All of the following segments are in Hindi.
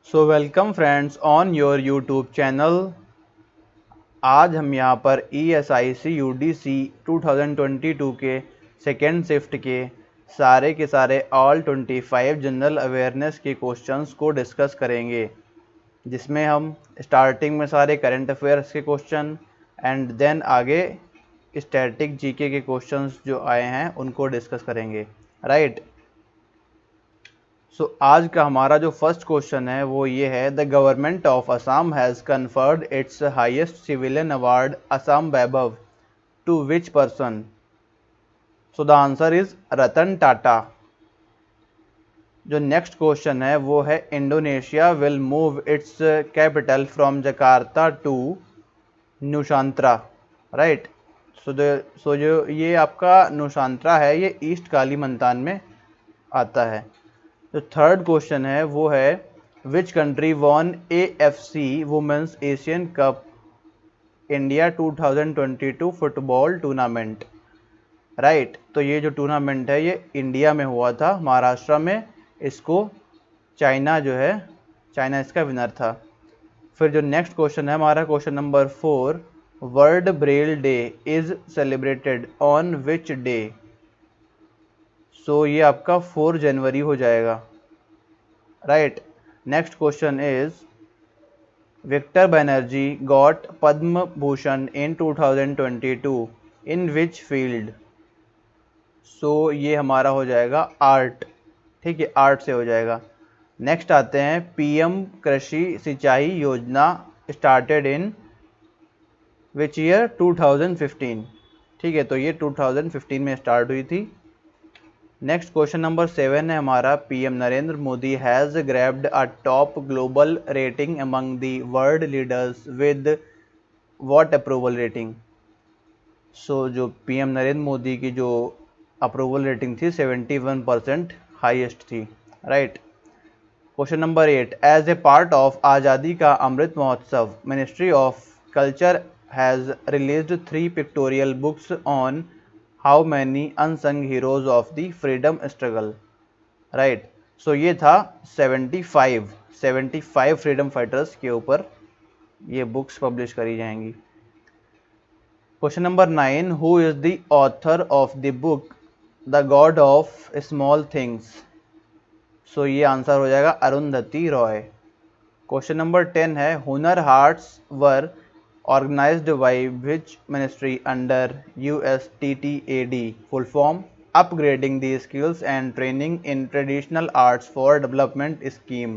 So welcome friends on your YouTube channel. आज हम यहाँ पर ESIC UDC 2022 के सेकेंड शिफ्ट के सारे ऑल 25 जनरल अवेयरनेस के क्वेश्चंस को डिस्कस करेंगे, जिसमें हम स्टार्टिंग में सारे करंट अफेयर्स के क्वेश्चन एंड देन आगे स्टैटिक जीके के क्वेश्चंस जो आए हैं उनको डिस्कस करेंगे। राइट। आज का हमारा जो फर्स्ट क्वेश्चन है वो ये है, the government of Assam has conferred its highest civilian award Assam Baibhav to which person. So the answer is Ratan Tata. जो नेक्स्ट क्वेश्चन है वो है, Indonesia will move its capital from Jakarta to Nusantara. Right. So जो ये आपका नुशांत्रा है ये ईस्ट कालीमंतान में आता है। जो थर्ड क्वेश्चन है वो है, which country won AFC women's Asian cup India 2022 football tournament. Right. तो ये जो टूर्नामेंट है ये इंडिया में हुआ था, महाराष्ट्र में। इसको चाइना चाइना इसका विनर था। फिर जो नेक्स्ट क्वेश्चन है हमारा, question number 4, world Braille day is celebrated on which day. So ये आपका 4 जनवरी हो जाएगा। Right. Next question is, Victor Banerjee got Padma Bhushan in 2022 in which field. So ये हमारा हो जाएगा आर्ट। ठीक है, आर्ट से हो जाएगा। नेक्स्ट आते हैं, PM कृषि सिंचाई योजना स्टार्टेड इन विच ईयर 2015। ठीक है, तो ये 2015 में स्टार्ट हुई थी। नेक्स्ट क्वेश्चन नंबर 7 है हमारा, PM Narendra Modi has grabbed a top global rating among the world leaders with what approval rating. So जो PM नरेंद्र मोदी की जो अप्रूवल रेटिंग थी 71% हाईएस्ट थी। Right. Question number 8, as a part of Azadi ka Amrit Mahotsav ministry of culture has released 3 pictorial books on how many unsung heroes of the freedom struggle. Right. So ये था 75 फ्रीडम फाइटर्स के ऊपर ये बुक्स पब्लिश करी जाएंगी। Question number 9, who is the author of the book the god of small things. So ये आंसर हो जाएगा अरुंधति रॉय। क्वेश्चन नंबर 10 है, हुनर hearts were organized by which ministry under USTTAD, full form upgrading the skills and training in traditional arts for development scheme.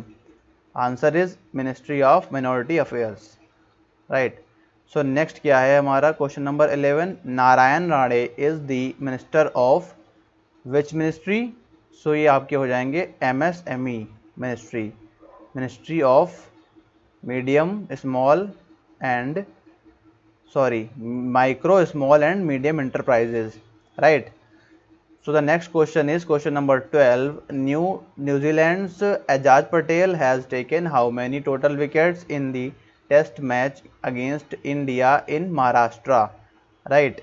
Answer is Ministry of Minority Affairs. Right. So next क्या है हमारा, question number 11, Narayan Rane is the minister of which ministry। so ये आपके हो जाएंगे MSME ministry, Ministry of Medium Small and micro small and medium enterprises। Right। so the next question is question number 12, New Zealand's Ajaz Patel has taken how many total wickets in the test match against India in Maharashtra। Right।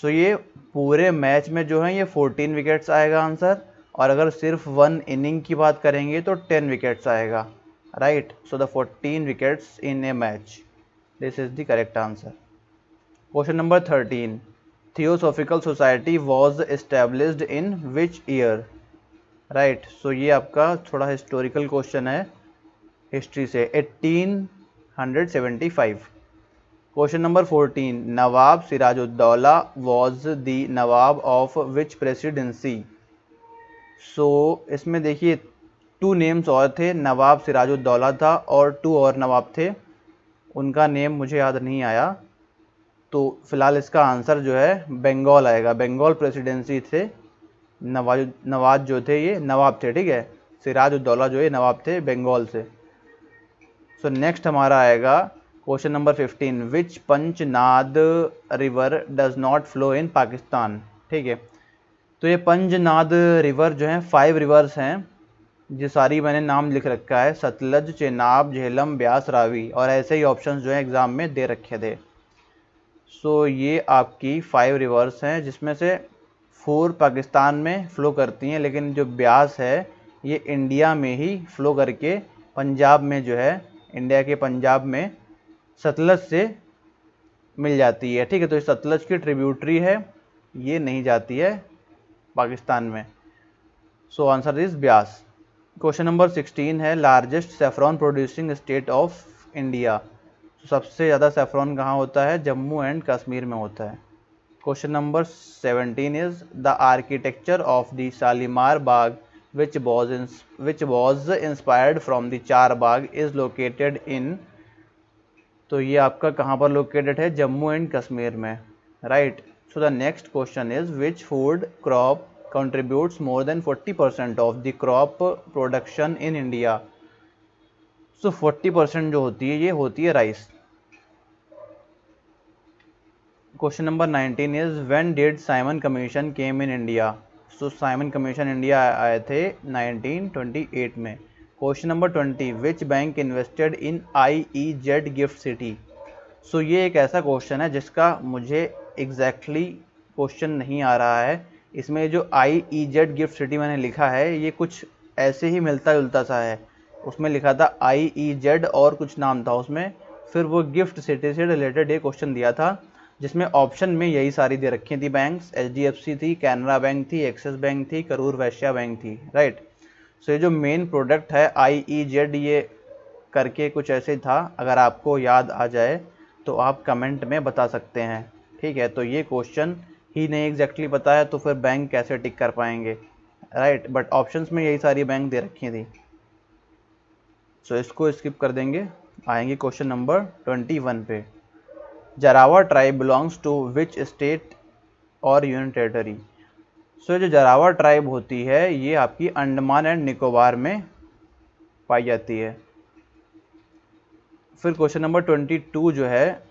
so ये पूरे मैच में जो है ये 14 विकेट्स आएगा आंसर, और अगर सिर्फ 1 इनिंग की बात करेंगे तो 10 विकेट्स आएगा। Right. So the 14 wickets in a match, this is the correct answer. Question number 13, theosophical society was established in which year. Right. So ये आपका थोड़ा हिस्टोरिकल क्वेश्चन है, हिस्ट्री से, 1875। Question number 14, Nawab Sirajuddaula was the Nawab of which presidency. So इसमें देखिए 2 नेम्स और थे, नवाब सिराजुद्दौला था और 2 और नवाब थे, उनका नेम मुझे याद नहीं आया। तो फिलहाल इसका आंसर जो है बंगाल आएगा, बंगाल प्रेसिडेंसी थे। नवाज जो थे ये नवाब थे। ठीक है, सिराजुद्दौला जो ये नवाब थे बंगाल से। सो नेक्स्ट हमारा आएगा question number 15, which Panchnad river does not flow in Pakistan. ठीक है, तो ये पंचनाद रिवर जो है 5 रिवर्स हैं, ये सारी मैंने नाम लिख रखा है, सतलज, चेनाब, झेलम, ब्यास, रावी, और ऐसे ही ऑप्शंस जो है एग्जाम में दे रखे थे। सो ये आपकी 5 रिवर्स हैं, जिसमें से 4 पाकिस्तान में फ़्लो करती हैं, लेकिन जो ब्यास है ये इंडिया में ही फ़्लो करके पंजाब में जो है, इंडिया के पंजाब में सतलज से मिल जाती है, ठीक है। तो इस सतलज की ट्रिब्यूटरी है, ये नहीं जाती है पाकिस्तान में। So answer is Beas. Question number 16 है, largest saffron producing state of India. सबसे ज़्यादा सेफ्रॉन कहाँ होता है? जम्मू एंड कश्मीर में होता है। Question number 17 is the architecture of the Shalimar Bagh which was inspired from the चार बाग is located in। तो ये आपका कहाँ पर लोकेटेड है? जम्मू एंड कश्मीर में, right. So the next question is which food crop contributes more than 40% of the crop production in India। So 40% जो होती है, ये होती है rice. Question number 19 is when did Simon commission came in India. So Simon commission India आए थे 1928 में। Question number 20, which bank invested in IEZ gift city. So ये एक ऐसा क्वेश्चन है जिसका मुझे एग्जैक्टली क्वेश्चन नहीं आ रहा है। इसमें जो IEZ गिफ्ट सिटी मैंने लिखा है, ये कुछ ऐसे ही मिलता जुलता सा है। उसमें लिखा था IEZ और कुछ नाम था उसमें, फिर वो गिफ्ट सिटी से रिलेटेड ये क्वेश्चन दिया था, जिसमें ऑप्शन में यही सारी दे रखी थी बैंक्स। HDFC थी, कैनरा बैंक थी, एक्सिस बैंक थी, करूर वैश्य बैंक थी, राइट। सो ये जो मेन प्रोडक्ट है IEZ, ये करके कुछ ऐसे था। अगर आपको याद आ जाए तो आप कमेंट में बता सकते हैं, ठीक है। तो ये क्वेश्चन ही नहीं एग्जैक्टली पता है तो फिर बैंक कैसे टिक कर पाएंगे, राइट। बट ऑप्शंस में यही सारी बैंक दे रखी थी, सो इसको स्किप कर देंगे। आएंगे क्वेश्चन नंबर 21 पे। Jarawa tribe belongs to which state और यूनियन टेरिटरी। सो जो जरावा ट्राइब होती है, ये आपकी अंडमान एंड निकोबार में पाई जाती है। फिर क्वेश्चन नंबर 22 जो है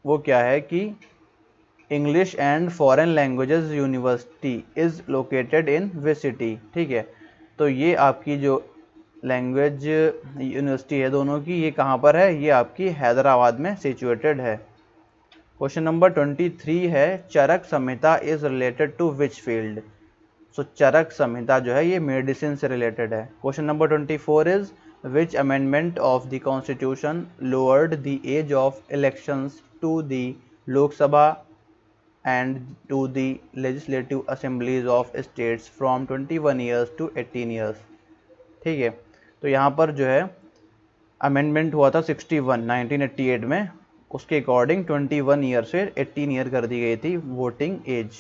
वो क्या है कि English and foreign languages university is located in which city, ठीक है। तो ये आपकी जो लैंग्वेज यूनिवर्सिटी है दोनों की, ये कहाँ पर है? ये आपकी हैदराबाद में सिचुएटेड है। क्वेश्चन नंबर 23 है, Charaka Samhita is related to which field. So Charaka Samhita जो है ये मेडिसिन से रिलेटेड है। Question number 24 is which amendment of the constitution lowered the age of elections to the Lok Sabha and to the legislative assemblies of states from 21 years to 18 years, ठीक है। तो यहाँ पर जो है अमेंडमेंट हुआ था 1988 में, उसके अकॉर्डिंग 21 ईयर से 18 ईयर कर दी गई थी voting age.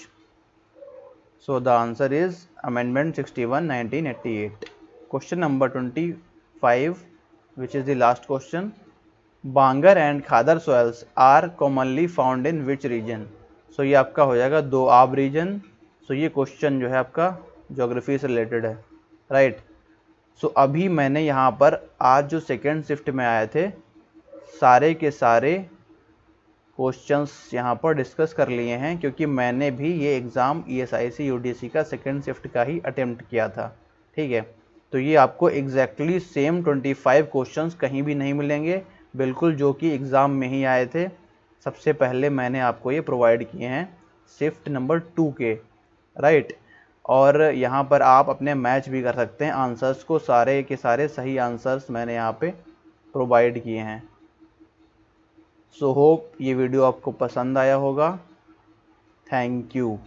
So the answer is amendment 61 1988। Question number 25 which is the last question, Bangar and Khadar soils are commonly found in which region. So ये आपका हो जाएगा दोआब रीजन। सो ये क्वेश्चन जो है आपका ज्योग्राफी से रिलेटेड है, राइट। सो अभी मैंने यहाँ पर आज जो सेकेंड शिफ्ट में आए थे, सारे के सारे क्वेश्चंस यहाँ पर डिस्कस कर लिए हैं, क्योंकि मैंने भी ये एग्ज़ाम ESIC UDC का सेकेंड शिफ्ट का ही अटेम्प्ट किया था, ठीक है। तो ये आपको एग्जैक्टली सेम 25 क्वेश्चंस कहीं भी नहीं मिलेंगे, बिल्कुल जो कि एग्ज़ाम में ही आए थे। सबसे पहले मैंने आपको ये प्रोवाइड किए हैं शिफ्ट नंबर 2 के, राइट। और यहाँ पर आप अपने मैच भी कर सकते हैं आंसर्स को, सारे के सारे सही आंसर्स मैंने यहाँ पे प्रोवाइड किए हैं। सो होप ये वीडियो आपको पसंद आया होगा। Thank you.